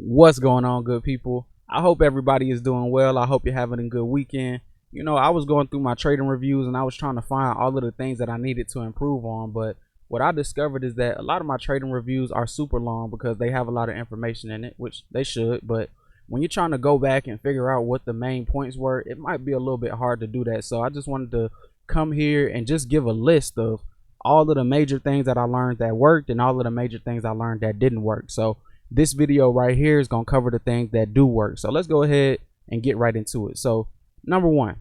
What's going on, good people? I hope everybody is doing well. I hope you're having a good weekend. You know, I was going through my trading reviews and I was trying to find all of the things that I needed to improve on, but what I discovered is that a lot of my trading reviews are super long because they have a lot of information in it, which they should, but when you're trying to go back and figure out what the main points were, it might be a little bit hard to do that. So I just wanted to come here and just give a list of all of the major things that I learned that worked and all of the major things I learned that didn't work. So this video right here is going to cover the things that do work. So let's go ahead and get right into it. So number one,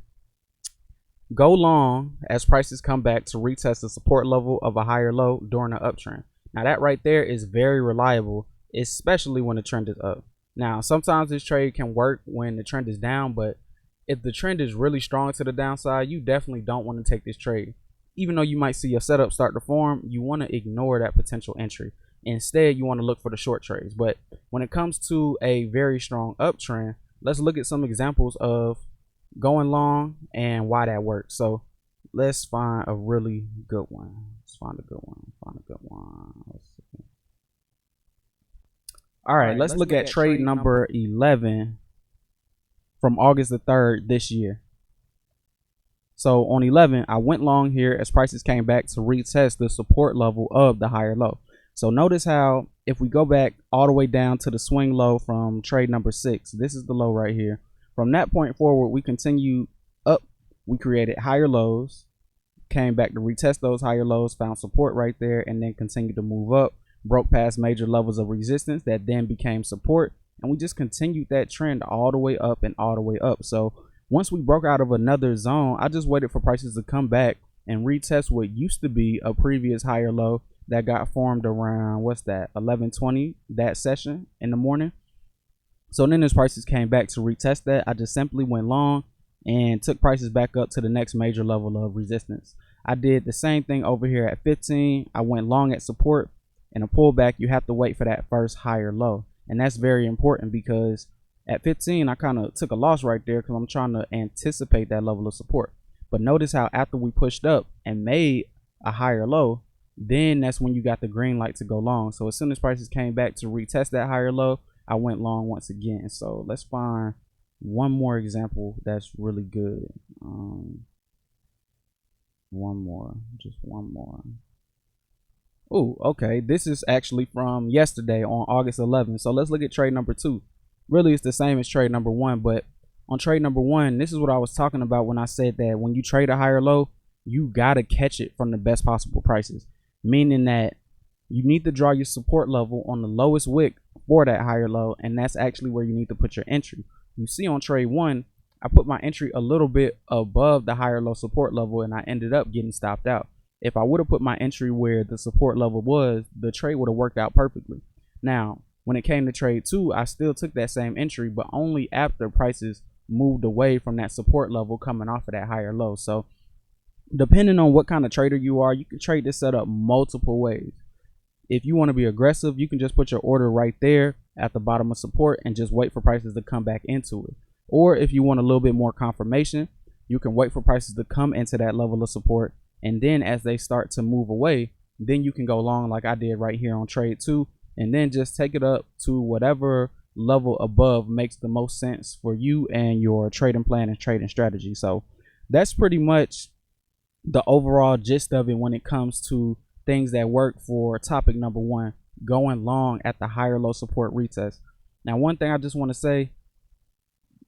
go long as prices come back to retest the support level of a higher low during an uptrend. Now that right there is very reliable, especially when the trend is up. Now sometimes this trade can work when the trend is down, but if the trend is really strong to the downside, you definitely don't want to take this trade. Even though you might see a setup start to form, you want to ignore that potential entry. Instead, you want to look for the short trades. But when it comes to a very strong uptrend, let's look at some examples of going long and why that works. So let's find a really good one. Let's find a good one. All right, let's look at trade number 11 from August the 3rd this year. So on 11, I went long here as prices came back to retest the support level of the higher low. So notice how if we go back all the way down to the swing low from trade number 6, this is the low right here. From that point forward, we continued up. We created higher lows, came back to retest those higher lows, found support right there, and then continued to move up, broke past major levels of resistance that then became support. And we just continued that trend all the way up and all the way up. So once we broke out of another zone, I just waited for prices to come back and retest what used to be a previous higher low that got formed around, what's that, 11:20 that session in the morning. So then as prices came back to retest that, I just simply went long and took prices back up to the next major level of resistance. I did the same thing over here at 15. I went long at support. In a pullback, you have to wait for that first higher low, and that's very important because at 15 I kind of took a loss right there because I'm trying to anticipate that level of support. But notice how after we pushed up and made a higher low, then that's when you got the green light to go long. So as soon as prices came back to retest that higher low, I went long once again. So let's find one more example that's really good. One more. Oh, okay, this is actually from yesterday on August 11th. So let's look at trade number 2. Really, it's the same as trade number 1, but on trade number 1, this is what I was talking about when I said that when you trade a higher low, you gotta catch it from the best possible prices, meaning that you need to draw your support level on the lowest wick for that higher low, and that's actually where you need to put your entry. You see on trade 1, I put my entry a little bit above the higher low support level, and I ended up getting stopped out. If I would have put my entry where the support level was, the trade would have worked out perfectly. Now, when it came to trade 2, I still took that same entry, but only after prices moved away from that support level coming off of that higher low. So depending on what kind of trader you are, you can trade this setup multiple ways. If you want to be aggressive, you can just put your order right there at the bottom of support and just wait for prices to come back into it. Or if you want a little bit more confirmation, you can wait for prices to come into that level of support, and then as they start to move away, then you can go long like I did right here on trade 2, and then just take it up to whatever level above makes the most sense for you and your trading plan and trading strategy. So that's pretty much the overall gist of it when it comes to things that work for topic number 1, going long at the higher low support retest. Now, one thing I just want to say,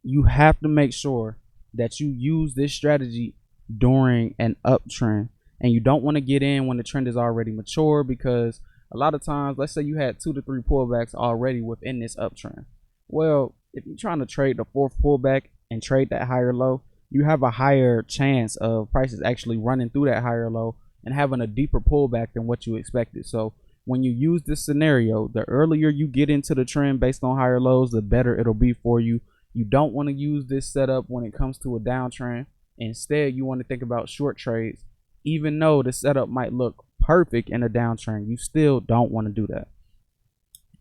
you have to make sure that you use this strategy during an uptrend, and you don't want to get in when the trend is already mature, because a lot of times, let's say you had 2 to 3 pullbacks already within this uptrend. Well, if you're trying to trade the 4th pullback and trade that higher low, you have a higher chance of prices actually running through that higher low and having a deeper pullback than what you expected. So when you use this scenario, the earlier you get into the trend based on higher lows, the better it'll be for you. You don't want to use this setup when it comes to a downtrend. Instead, you want to think about short trades. Even though the setup might look perfect in a downtrend, you still don't want to do that.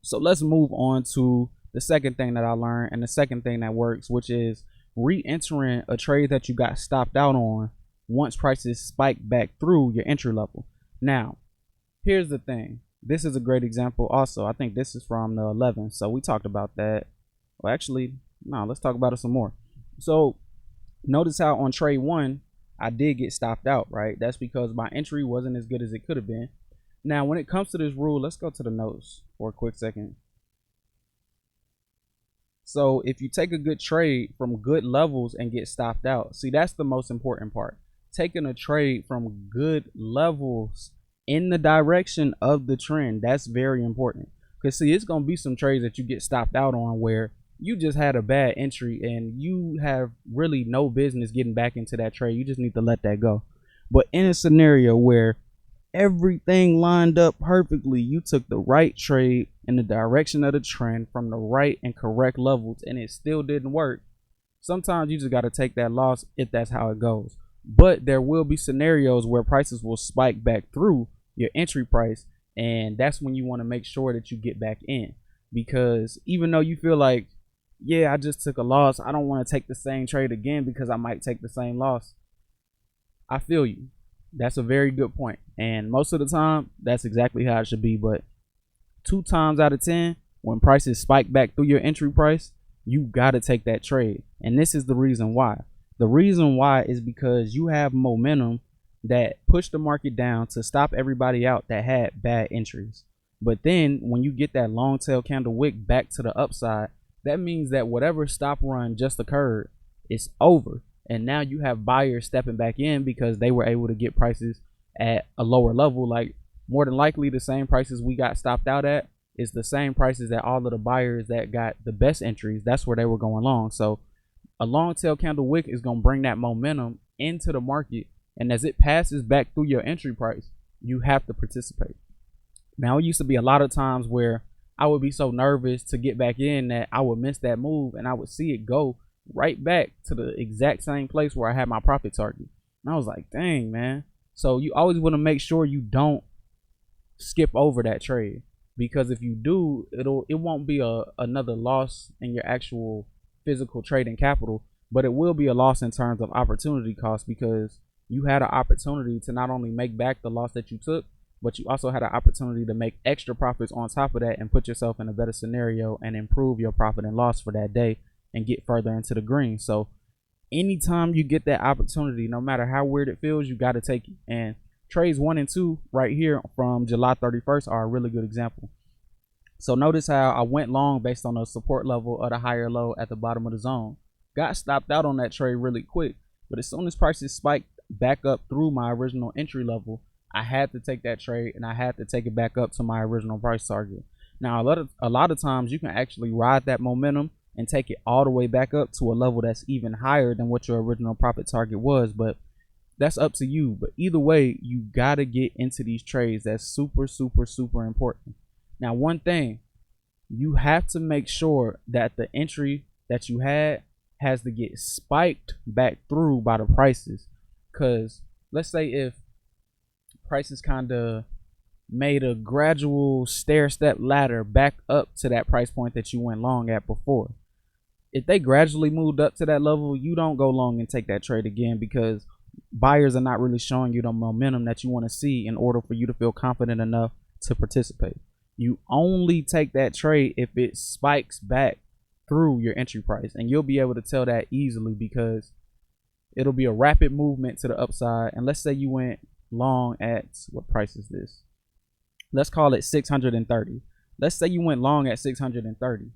So let's move on to the second thing that I learned, and the second thing that works, which is re-entering a trade that you got stopped out on once prices spike back through your entry level. Now, here's the thing. This is a great example also. I think this is from the 11th. So we talked about that. Well, actually, no, let's talk about it some more. So notice how on trade one, I did get stopped out, right? That's because my entry wasn't as good as it could have been. Now, when it comes to this rule, let's go to the notes for a quick second. So if you take a good trade from good levels and get stopped out, see, that's the most important part. Taking a trade from good levels in the direction of the trend, that's very important. Because see, it's going to be some trades that you get stopped out on where you just had a bad entry and you have really no business getting back into that trade. You just need to let that go. But in a scenario where everything lined up perfectly, you took the right trade in the direction of the trend from the right and correct levels, and it still didn't work. Sometimes you just got to take that loss if that's how it goes. But there will be scenarios where prices will spike back through your entry price, and that's when you want to make sure that you get back in. Because even though you feel like, yeah, I just took a loss, I don't want to take the same trade again because I might take the same loss. I feel you. That's a very good point. And most of the time, that's exactly how it should be. But 2 times out of 10, when prices spike back through your entry price, you got to take that trade. And this is the reason why. The reason why is because you have momentum that pushed the market down to stop everybody out that had bad entries. But then when you get that long tail candle wick back to the upside, that means that whatever stop run just occurred is over. And now you have buyers stepping back in because they were able to get prices at a lower level. Like more than likely the same prices we got stopped out at is the same prices that all of the buyers that got the best entries, that's where they were going long. So a long tail candle wick is going to bring that momentum into the market. And as it passes back through your entry price, you have to participate. Now, it used to be a lot of times where I would be so nervous to get back in that I would miss that move and I would see it go right back to the exact same place where I had my profit target. And I was like, dang, man. So you always want to make sure you don't skip over that trade, because if you do, it won't be another loss in your actual physical trading capital, but it will be a loss in terms of opportunity cost, because you had an opportunity to not only make back the loss that you took, but you also had an opportunity to make extra profits on top of that and put yourself in a better scenario and improve your profit and loss for that day and get further into the green. So anytime you get that opportunity, no matter how weird it feels, you got to take it. And trades 1 and 2 right here from July 31st are a really good example. So notice how I went long based on the support level of the higher low at the bottom of the zone. Got stopped out on that trade really quick, but as soon as prices spiked back up through my original entry level, I had to take that trade and I had to take it back up to my original price target. Now a lot of times you can actually ride that momentum and take it all the way back up to a level that's even higher than what your original profit target was, but that's up to you. But either way, you got to get into these trades. That's super, super, super important. Now, one thing, you have to make sure that the entry that you had has to get spiked back through by the prices. Because let's say if prices kind of made a gradual stair step ladder back up to that price point that you went long at before, if they gradually moved up to that level, you don't go long and take that trade again, because buyers are not really showing you the momentum that you want to see in order for you to feel confident enough to participate. You only take that trade if it spikes back through your entry price, and you'll be able to tell that easily because it'll be a rapid movement to the upside. And let's say you went long at, what price is this? Let's call it 630. Let's say you went long at 630.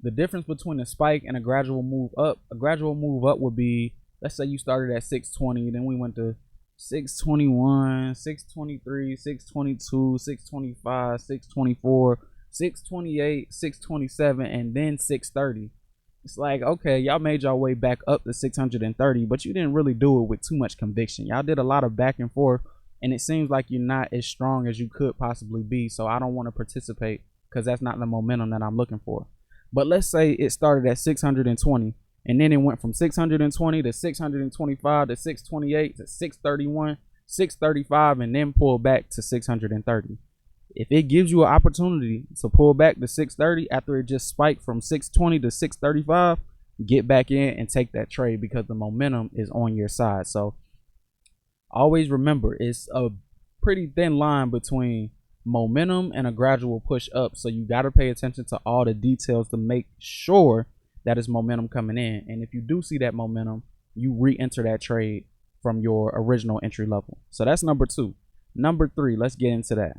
The difference between a spike and a gradual move up would be, let's say you started at 620, then we went to 621, 623, 622, 625, 624, 628, 627, and then 630. It's like, okay, y'all made y'all way back up to 630, but you didn't really do it with too much conviction. Y'all did a lot of back and forth, and it seems like you're not as strong as you could possibly be. So I don't want to participate because that's not the momentum that I'm looking for. But let's say it started at 620, and then it went from 620 to 625 to 628 to 631, 635, and then pull back to 630. If it gives you an opportunity to pull back to 630 after it just spiked from 620 to 635, get back in and take that trade because the momentum is on your side. So always remember, it's a pretty thin line between momentum and a gradual push up. So you got to pay attention to all the details to make sure that it's momentum coming in. And if you do see that momentum, you re-enter that trade from your original entry level. So that's number 2. Number 3, let's get into that.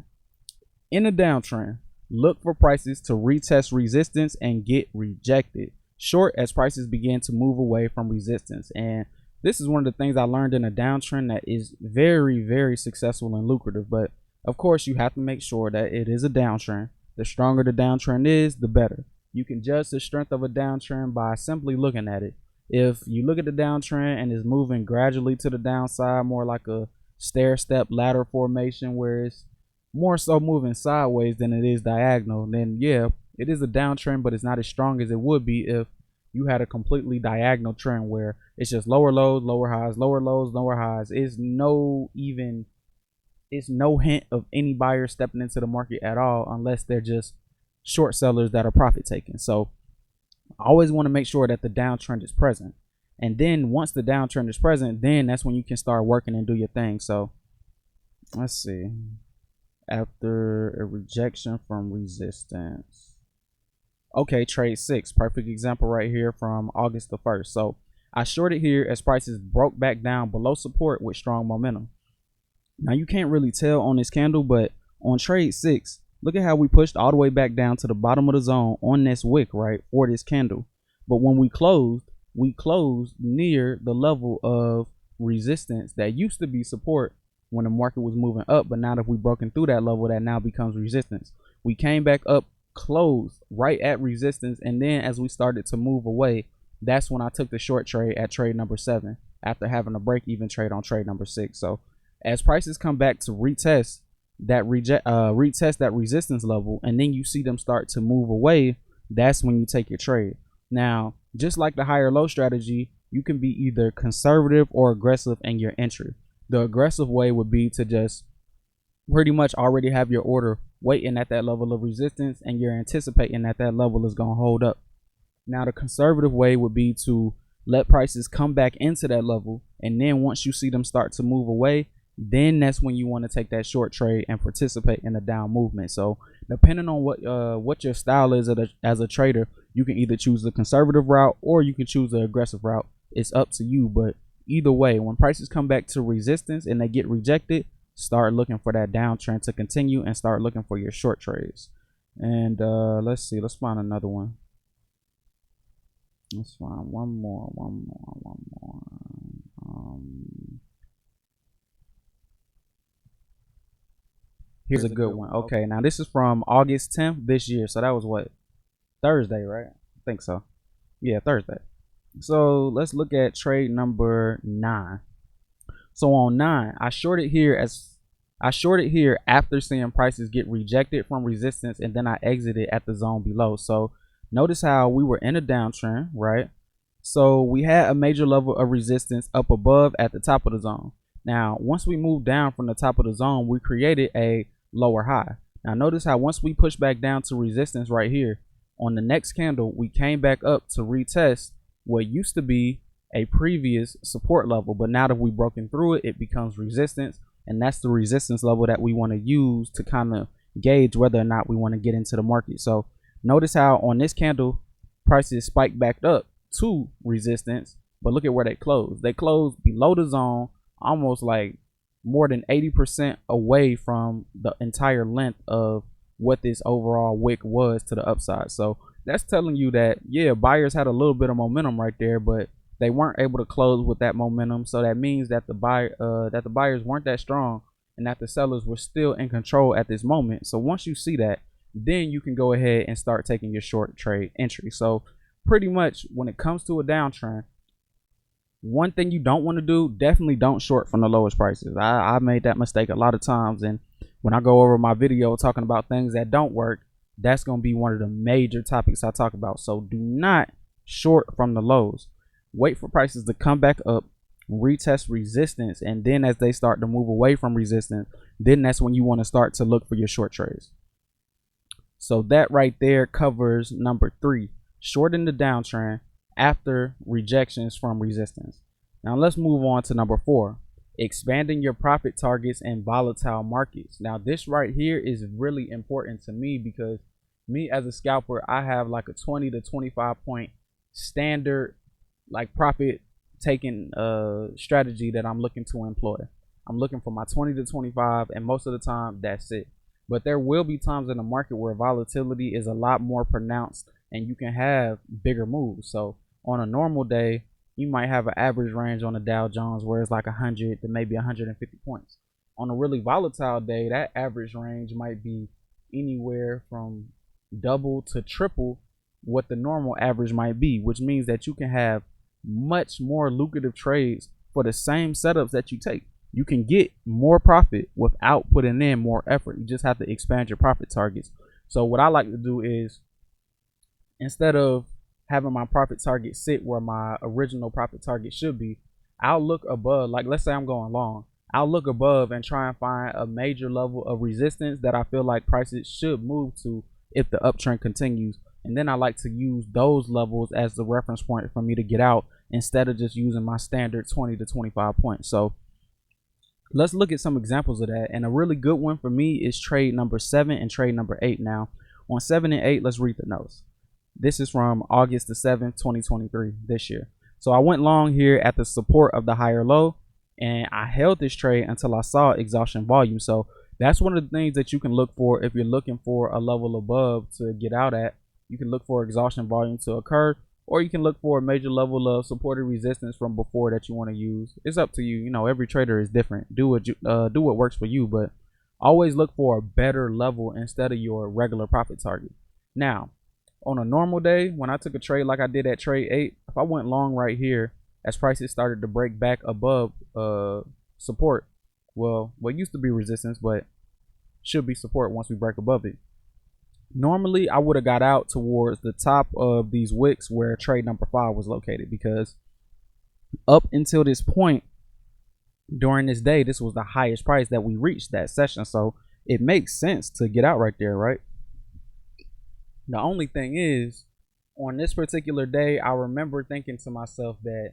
In a downtrend, look for prices to retest resistance and get rejected. Short as prices begin to move away from resistance. And this is one of the things I learned in a downtrend that is very, very successful and lucrative. But of course, you have to make sure that it is a downtrend. The stronger the downtrend is, the better. You can judge the strength of a downtrend by simply looking at it. If you look at the downtrend and it's moving gradually to the downside, more like a stair step ladder formation where it's more so moving sideways than it is diagonal, then yeah, it is a downtrend, but it's not as strong as it would be if you had a completely diagonal trend where it's just lower lows, lower highs, lower lows, lower highs. It's no hint of any buyers stepping into the market at all unless they're just short sellers that are profit taking. So I always want to make sure that the downtrend is present. And then once the downtrend is present, then that's when you can start working and do your thing. So let's see. After a rejection from resistance. Okay, trade 6. Perfect example right here from August the 1st. So I shorted here as prices broke back down below support with strong momentum. Now you can't really tell on this candle, but on trade 6, look at how we pushed all the way back down to the bottom of the zone on this wick, right, for this candle. But when we closed near the level of resistance that used to be support when the market was moving up, but now that we've broken through that level, that now becomes resistance. We came back up, closed right at resistance, and then as we started to move away, that's when I took the short trade at trade number 7 after having a break even trade on trade number 6. So as prices come back to retest that resistance level, and then you see them start to move away, that's when you take your trade. Now, just like the higher low strategy, you can be either conservative or aggressive in your entry. The aggressive way would be to just pretty much already have your order waiting at that level of resistance, and you're anticipating that that level is going to hold up. Now, the conservative way would be to let prices come back into that level, and then once you see them start to move away, then that's when you want to take that short trade and participate in the down movement. So depending on what your style is as a trader, you can either choose the conservative route or you can choose the aggressive route. It's up to you, but either way, when prices come back to resistance and they get rejected, start looking for that downtrend to continue and start looking for your short trades. And let's see, let's find another one. Let's find one more. Here's a good one. Okay, now this is from August 10th this year. So that was what? Thursday, right? I think so. Yeah, Thursday. So let's look at trade number 9. So on 9, I shorted here after seeing prices get rejected from resistance, and then I exited at the zone below. So notice how we were in a downtrend, right? So we had a major level of resistance up above at the top of the zone. Now, once we moved down from the top of the zone, we created a lower high. Now notice how once we push back down to resistance right here, on the next candle, we came back up to retest what used to be a previous support level, but now that we've broken through it, it becomes resistance, and that's the resistance level that we want to use to kind of gauge whether or not we want to get into the market. So notice how on this candle, prices spiked back up to resistance, but look at where they closed. They closed below the zone, almost like more than 80% away from the entire length of what this overall wick was to the upside. So that's telling you that, yeah, buyers had a little bit of momentum right there, but they weren't able to close with that momentum. So that means that the buyers weren't that strong, and that the sellers were still in control at this moment. So once you see that, then you can go ahead and start taking your short trade entry. So pretty much when it comes to a downtrend, one thing you don't want to do, definitely don't short from the lowest prices. I made that mistake a lot of times, and when I go over my video talking about things that don't work, that's going to be one of the major topics I talk about. So do not short from the lows. Wait for prices to come back up, retest resistance, and then as they start to move away from resistance, then that's when you want to start to look for your short trades. So that right there covers number 3, shorting the downtrend after rejections from resistance. Now let's move on to number 4, expanding your profit targets in volatile markets. Now this right here is really important to me because me as a scalper, I have like a 20 to 25 point standard like profit taking strategy that I'm looking to employ. I'm looking for my 20 to 25, and most of the time that's it. But there will be times in the market where volatility is a lot more pronounced and you can have bigger moves. So on a normal day, you might have an average range on the Dow Jones where it's like 100 to maybe 150 points. On a really volatile day, that average range might be anywhere from double to triple what the normal average might be, which means that you can have much more lucrative trades for the same setups that you take. You can get more profit without putting in more effort. You just have to expand your profit targets. So what I like to do is, instead of having my profit target sit where my original profit target should be, I'll look above. Like let's say I'm going long, I'll look above and try and find a major level of resistance that I feel like prices should move to if the uptrend continues. And then I like to use those levels as the reference point for me to get out instead of just using my standard 20 to 25 points. So let's look at some examples of that. And a really good one for me is trade number 7 and trade number 8. Now on 7 and 8, let's read the notes. This is from August the 7th, 2023, this year. So I went long here at the support of the higher low, and I held this trade until I saw exhaustion volume. So that's one of the things that you can look for if you're looking for a level above to get out at. You can look for exhaustion volume to occur, or you can look for a major level of supported resistance from before that you want to use. It's up to you. You know, every trader is different. Do what works for you, but always look for a better level instead of your regular profit target. Now, on a normal day, when I took a trade like I did at trade 8, if I went long right here as prices started to break back above support, well, what used to be resistance but should be support once we break above it, normally I would have got out towards the top of these wicks where trade number 5 was located, because up until this point during this day, this was the highest price that we reached that session. So it makes sense to get out right there, right? The only thing is, on this particular day, I remember thinking to myself that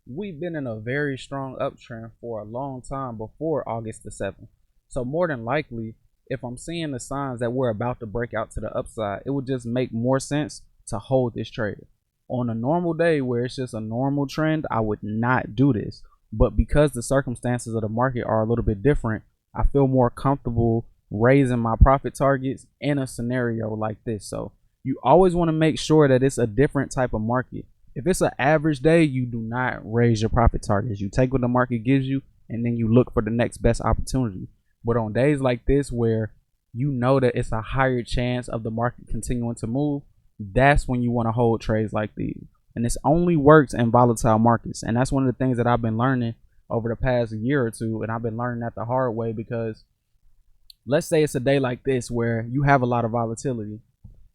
we've been in a very strong uptrend for a long time before August the 7th. So more than likely, if I'm seeing the signs that we're about to break out to the upside, it would just make more sense to hold this trade. On a normal day where it's just a normal trend, I would not do this. But because the circumstances of the market are a little bit different, I feel more comfortable raising my profit targets in a scenario like this. So you always want to make sure that it's a different type of market. If it's an average day, you do not raise your profit targets. You take what the market gives you, and then you look for the next best opportunity. But on days like this where you know that it's a higher chance of the market continuing to move, that's when you want to hold trades like these. And this only works in volatile markets. And that's one of the things that I've been learning over the past year or two. And I've been learning that the hard way, because let's say it's a day like this where you have a lot of volatility.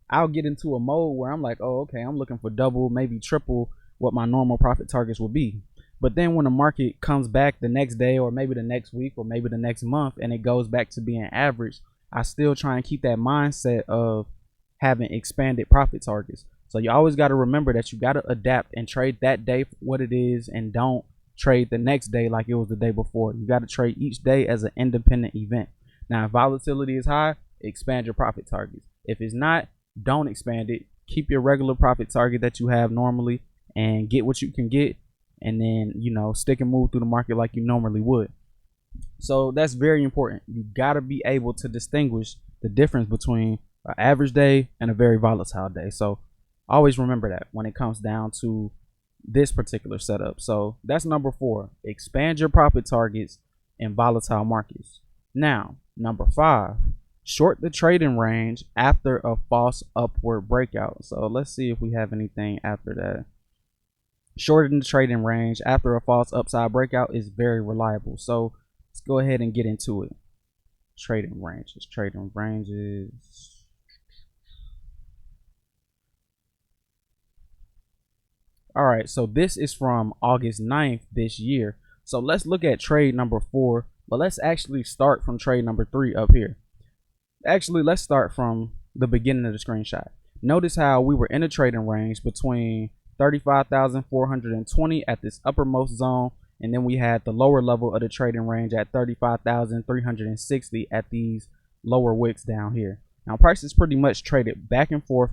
I'll get into a mode where I'm like, oh, okay, I'm looking for double, maybe triple what my normal profit targets would be. But then when the market comes back the next day, or maybe the next week, or maybe the next month, and it goes back to being average, I still try and keep that mindset of having expanded profit targets. So you always got to remember that you got to adapt and trade that day for what it is, and don't trade the next day like it was the day before. You got to trade each day as an independent event. Now, if volatility is high, expand your profit targets. If it's not, don't expand it. Keep your regular profit target that you have normally and get what you can get, and then, you know, stick and move through the market like you normally would. So that's very important. You got to be able to distinguish the difference between an average day and a very volatile day. So always remember that when it comes down to this particular setup. So that's number 4. Expand your profit targets in volatile markets. Now, number 5, short the trading range after a false upward breakout. So let's see if we have anything after that. Shorten the trading range after a false upside breakout is very reliable. So let's go ahead and get into it. Trading ranges. All right, so this is from August 9th this year. So let's look at trade number 4, but let's actually start from trade number 3 up here. Actually, let's start from the beginning of the screenshot. Notice how we were in a trading range between 35,420 at this uppermost zone and then we had the lower level of the trading range at 35,360 at these lower wicks down here. Now prices pretty much traded back and forth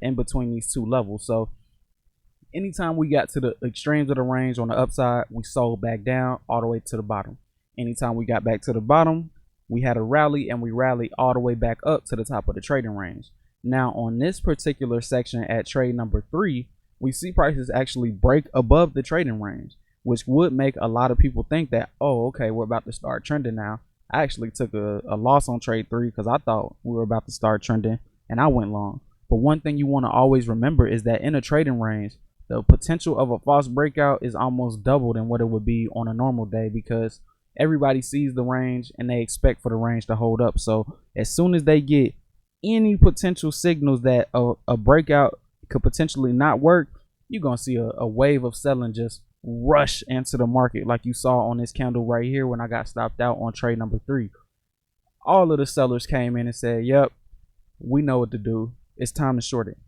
in between these two levels. So anytime we got to the extremes of the range on the upside, we sold back down all the way to the bottom. Anytime we got back to the bottom, we had a rally, and we rallied all the way back up to the top of the trading range. Now on this particular section at trade number 3, we see prices actually break above the trading range, which would make a lot of people think that, oh, okay, we're about to start trending now. I actually took a loss on trade 3 because I thought we were about to start trending, and I went long. But one thing you want to always remember is that in a trading range, the potential of a false breakout is almost double than what it would be on a normal day, because everybody sees the range and they expect for the range to hold up. So as soon as they get any potential signals that a breakout could potentially not work, you're going to see a wave of selling just rush into the market, like you saw on this candle right here when I got stopped out on trade number 3. All of the sellers came in and said, yep, we know what to do. It's time to short it.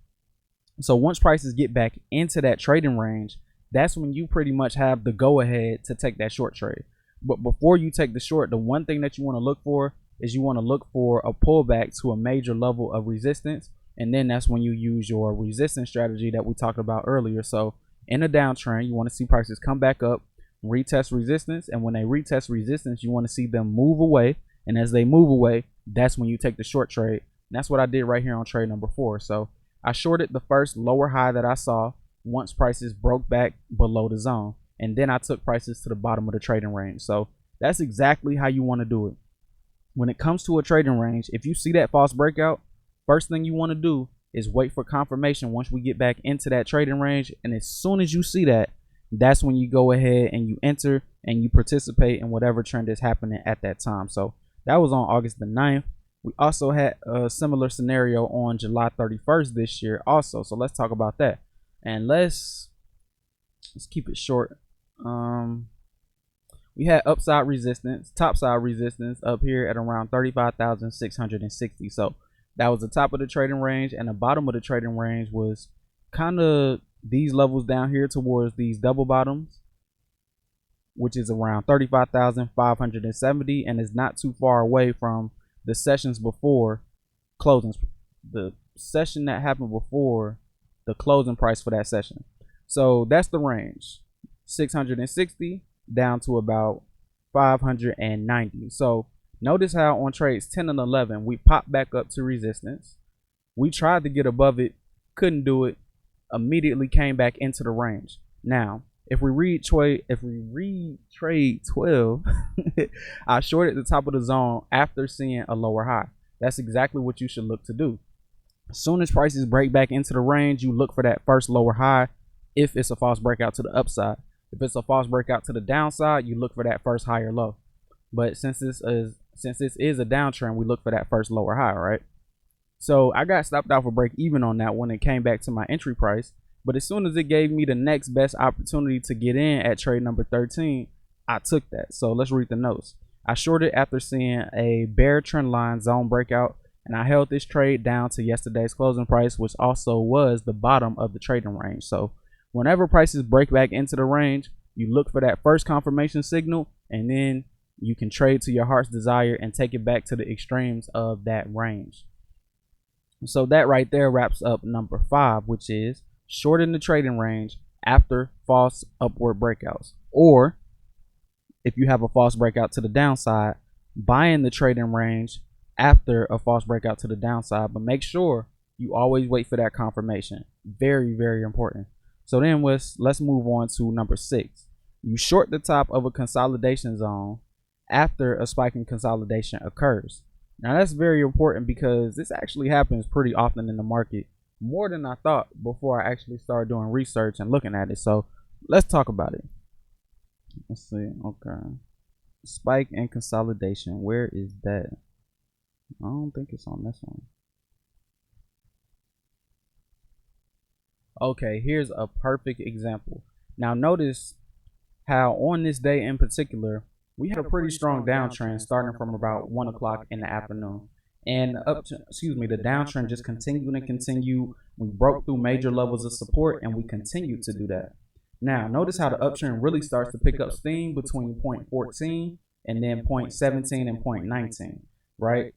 So once prices get back into that trading range, that's when you pretty much have the go ahead to take that short trade. But before you take the short, the one thing that you want to look for is you want to look for a pullback to a major level of resistance. And then that's when you use your resistance strategy that we talked about earlier. So in a downtrend, you want to see prices come back up, retest resistance. And when they retest resistance, you want to see them move away. And as they move away, that's when you take the short trade. And that's what I did right here on trade number 4. So I shorted the first lower high that I saw once prices broke back below the zone. And then I took prices to the bottom of the trading range. So that's exactly how you want to do it. When it comes to a trading range, if you see that false breakout, first thing you want to do is wait for confirmation once we get back into that trading range. And as soon as you see that, that's when you go ahead and you enter and you participate in whatever trend is happening at that time. So that was on August the 9th. We also had a similar scenario on July 31st this year also. So let's talk about that. And let's keep it short. We had upside resistance, topside resistance up here at around 35,660. So that was the top of the trading range, and the bottom of the trading range was kind of these levels down here towards these double bottoms, which is around 35,570, and is not too far away from the sessions before closings, the session that happened before the closing price for that session. So that's the range, 660 down to about 590. So notice how on trades 10 and 11 we popped back up to resistance. We tried to get above it, couldn't do it, immediately came back into the range. Now if we read trade 12, I shorted the top of the zone after seeing a lower high. That's exactly what you should look to do. As soon as prices break back into the range, you look for that first lower high if it's a false breakout to the upside. If it's a false breakout to the downside, you look for that first higher low. But since this is a downtrend, we look for that first lower high, right? So I got stopped out for break even on that when it came back to my entry price. But as soon as it gave me the next best opportunity to get in at trade number 13, I took that. So let's read the notes. I shorted after seeing a bear trend line zone breakout, and I held this trade down to yesterday's closing price, which also was the bottom of the trading range. So whenever prices break back into the range, you look for that first confirmation signal, and then you can trade to your heart's desire and take it back to the extremes of that range. So that right there wraps up number 5, which is shorten the trading range after false upward breakouts, or if you have a false breakout to the downside, buying the trading range after a false breakout to the downside. But make sure you always wait for that confirmation. Very, very important. So then let's move on to number 6. You short the top of a consolidation zone after a spike in consolidation occurs. Now that's very important because this actually happens pretty often in the market, more than I thought before I actually started doing research and looking at it. So let's talk about it. Let's see. Okay, spike and consolidation, where is that? I don't think it's on this one. Okay, here's a perfect example. Now notice how on this day in particular we had a pretty strong downtrend starting from about 1 o'clock in the afternoon, and the downtrend just continued and continued. We broke through major levels of support and we continued to do that. Now, notice how the uptrend really starts to pick up steam between point 14 and then point 17 and point 19, right?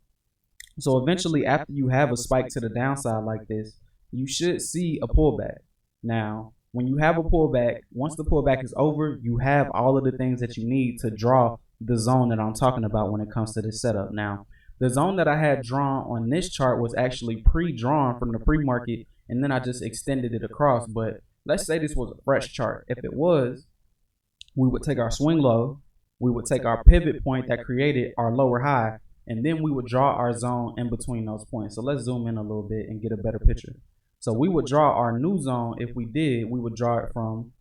So eventually, after you have a spike to the downside like this, you should see a pullback. Now, when you have a pullback, once the pullback is over, you have all of the things that you need to draw the zone that I'm talking about when it comes to this setup. Now, the zone that I had drawn on this chart was actually pre-drawn from the pre-market, and then I just extended it across. But let's say this was a fresh chart. If it was, we would take our swing low, we would take our pivot point that created our lower high, and then we would draw our zone in between those points. So let's zoom in a little bit and get a better picture. So we would draw our new zone. If we did, we would draw it from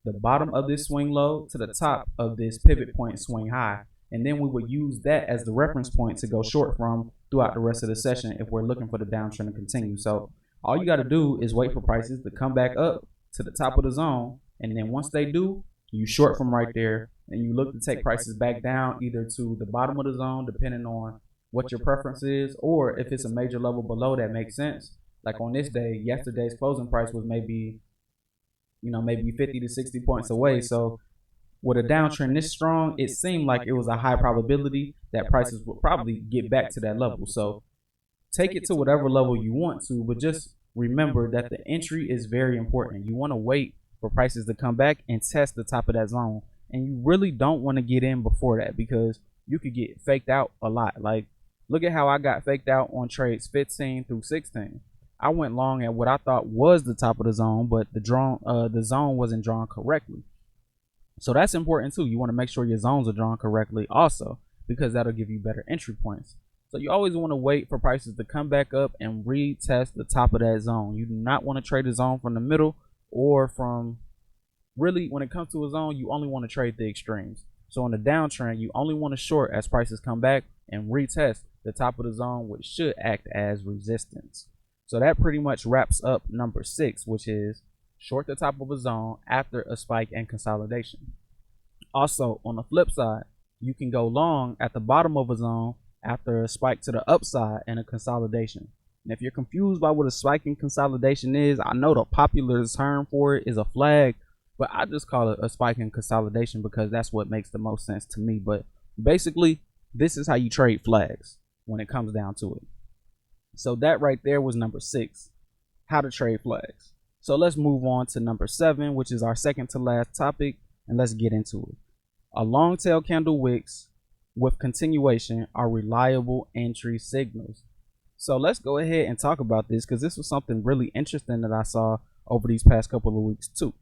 the bottom of this swing low to the top of this pivot point swing high. And then we would use that as the reference point to go short from throughout the rest of the session if we're looking for the downtrend to continue. So all you got to do is wait for prices to come back up to the top of the zone. And then once they do, you short from right there, and you look to take prices back down either to the bottom of the zone, depending on what your preference is, or if it's a major level below that makes sense. Like on this day, yesterday's closing price was maybe 50 to 60 points away. So with a downtrend this strong, it seemed like it was a high probability that prices would probably get back to that level. So take it to whatever level you want to, but just remember that the entry is very important. You want to wait for prices to come back and test the top of that zone. And you really don't want to get in before that, because you could get faked out a lot. Like, look at how I got faked out on trades 15 through 16. I went long at what I thought was the top of the zone, but the zone wasn't drawn correctly. So that's important too. You want to make sure your zones are drawn correctly also, because that'll give you better entry points. So you always want to wait for prices to come back up and retest the top of that zone. You do not want to trade a zone from the middle or from, really, when it comes to a zone, you only want to trade the extremes. So on the downtrend, you only want to short as prices come back and retest the top of the zone, which should act as resistance. So that pretty much wraps up number 6, which is short the top of a zone after a spike and consolidation. Also, on the flip side, you can go long at the bottom of a zone after a spike to the upside and a consolidation. And if you're confused by what a spike and consolidation is, I know the popular term for it is a flag, but I just call it a spike and consolidation because that's what makes the most sense to me. But basically, this is how you trade flags when it comes down to it. So that right there was number 6, how to trade flags. So let's move on to number 7, which is our second to last topic, and let's get into it. A long tail candle wicks with continuation are reliable entry signals. So let's go ahead and talk about this, because this was something really interesting that I saw over these past couple of weeks too.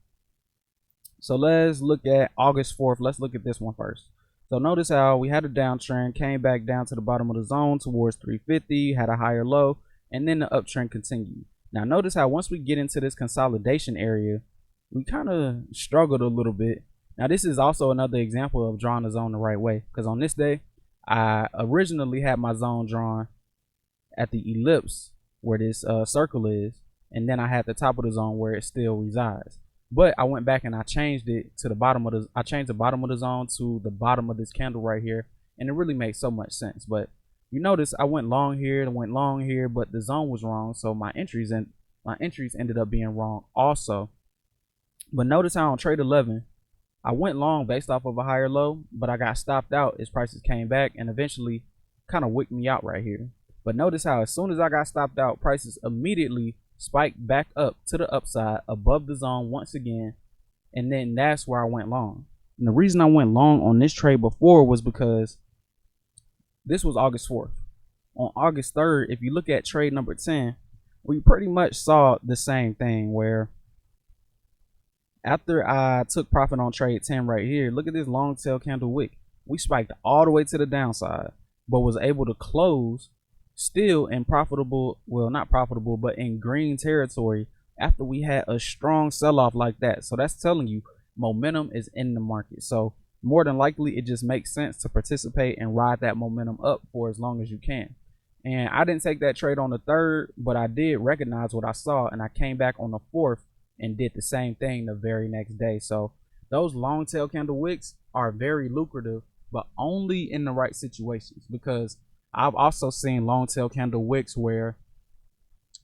So let's look at August 4th. Let's look at this one first. So notice how we had a downtrend, came back down to the bottom of the zone towards 350, had a higher low, and then the uptrend continued. Now notice how once we get into this consolidation area, we kind of struggled a little bit. Now this is also another example of drawing the zone the right way, because on this day, I originally had my zone drawn at the ellipse where this circle is, and then I had the top of the zone where it still resides. But I went back and I changed it to the bottom of the, I changed the bottom of the zone to the bottom of this candle right here, and it really makes so much sense. But you notice I went long here and went long here, but the zone was wrong, so my entries ended up being wrong also. But notice how on trade 11, I went long based off of a higher low, but I got stopped out as prices came back and eventually kind of wicked me out right here. But notice how as soon as I got stopped out, prices immediately spiked back up to the upside above the zone once again, and then that's where I went long. And the reason I went long on this trade before was because this was August 4th. On August 3rd, if you look at trade number 10, we pretty much saw the same thing, where after I took profit on trade 10 right here, look at this long tail candle wick. We spiked all the way to the downside, but was able to close still in profitable, well, not profitable, but in green territory after we had a strong sell-off like that. So that's telling you momentum is in the market. So more than likely, it just makes sense to participate and ride that momentum up for as long as you can. And I didn't take that trade on the 3rd, but I did recognize what I saw, and I came back on the 4th and did the same thing the very next day. So those long tail candle wicks are very lucrative, but only in the right situations, because I've also seen long tail candle wicks where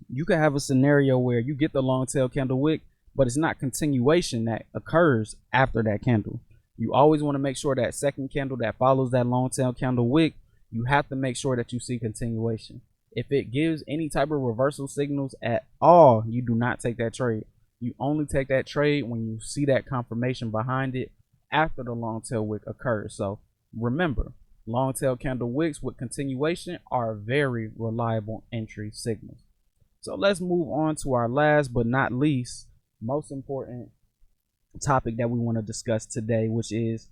you could have a scenario where you get the long tail candle wick, but it's not continuation that occurs after that candle. You always want to make sure that second candle that follows that long tail candle wick, you have to make sure that you see continuation. If it gives any type of reversal signals at all, you do not take that trade. You only take that trade when you see that confirmation behind it after the long tail wick occurs. So remember, long tail candle wicks with continuation are very reliable entry signals. So let's move on to our last but not least, most important topic that we want to discuss today, which is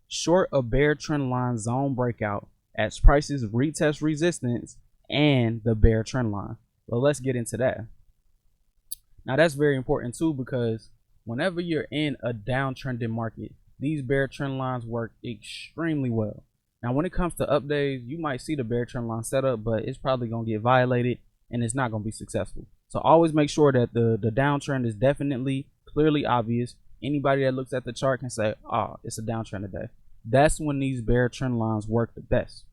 short a bear trend line zone breakout as prices retest resistance and the bear trend line. Well, let's get into that. Now that's very important too, because whenever you're in a downtrending market, these bear trend lines work extremely well. Now when it comes to up days, you might see the bear trend line set up, but it's probably going to get violated and it's not going to be successful. So always make sure that the downtrend is definitely clearly obvious. Anybody that looks at the chart can say, oh, it's a downtrend today. That's when these bear trend lines work the best.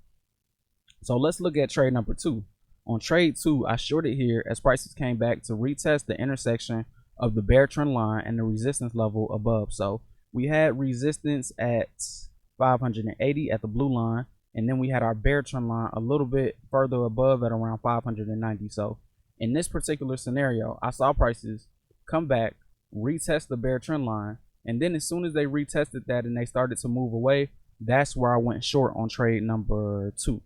So let's look at trade number 2. On trade 2, I shorted here as prices came back to retest the intersection of the bear trend line and the resistance level above. So we had resistance at 580 at the blue line, and then we had our bear trend line a little bit further above at around 590. So in this particular scenario, I saw prices come back, retest the bear trend line, and then as soon as they retested that and they started to move away, that's where I went short on trade number 2.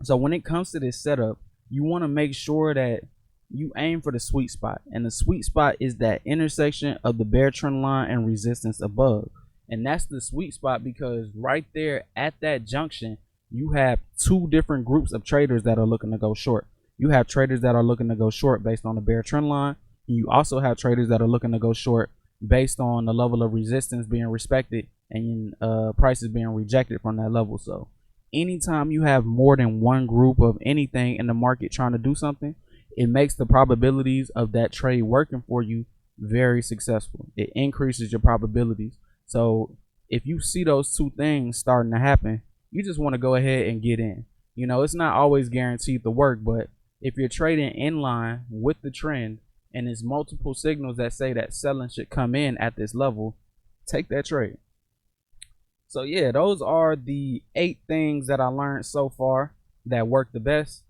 So when it comes to this setup, you want to make sure that you aim for the sweet spot, and the sweet spot is that intersection of the bear trend line and resistance above. And that's the sweet spot because right there at that junction, you have two different groups of traders that are looking to go short. You have traders that are looking to go short based on the bear trend line, and you also have traders that are looking to go short based on the level of resistance being respected and prices being rejected from that level. So anytime you have more than one group of anything in the market trying to do something, it makes the probabilities of that trade working for you very successful. It increases your probabilities. So if you see those two things starting to happen, you just want to go ahead and get in. You know, it's not always guaranteed to work, but if you're trading in line with the trend and there's multiple signals that say that selling should come in at this level, take that trade. So yeah, those are the 8 things that I learned so far that work the best.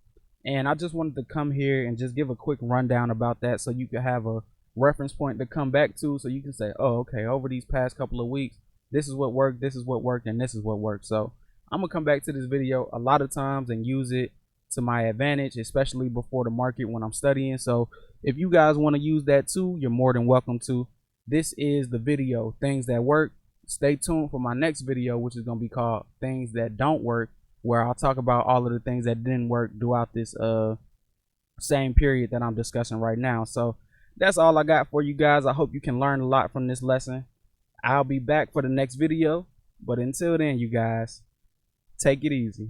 And I just wanted to come here and just give a quick rundown about that so you can have a reference point to come back to, so you can say, oh, okay, over these past couple of weeks, this is what worked, this is what worked, and this is what worked. So I'm gonna come back to this video a lot of times and use it to my advantage, especially before the market when I'm studying. So if you guys want to use that too, you're more than welcome to. This is the video, things that work. Stay tuned for my next video, which is going to be called things that don't work, where I'll talk about all of the things that didn't work throughout this same period that I'm discussing right now. So that's all I got for you guys. I hope you can learn a lot from this lesson. I'll be back for the next video, but until then, you guys, take it easy.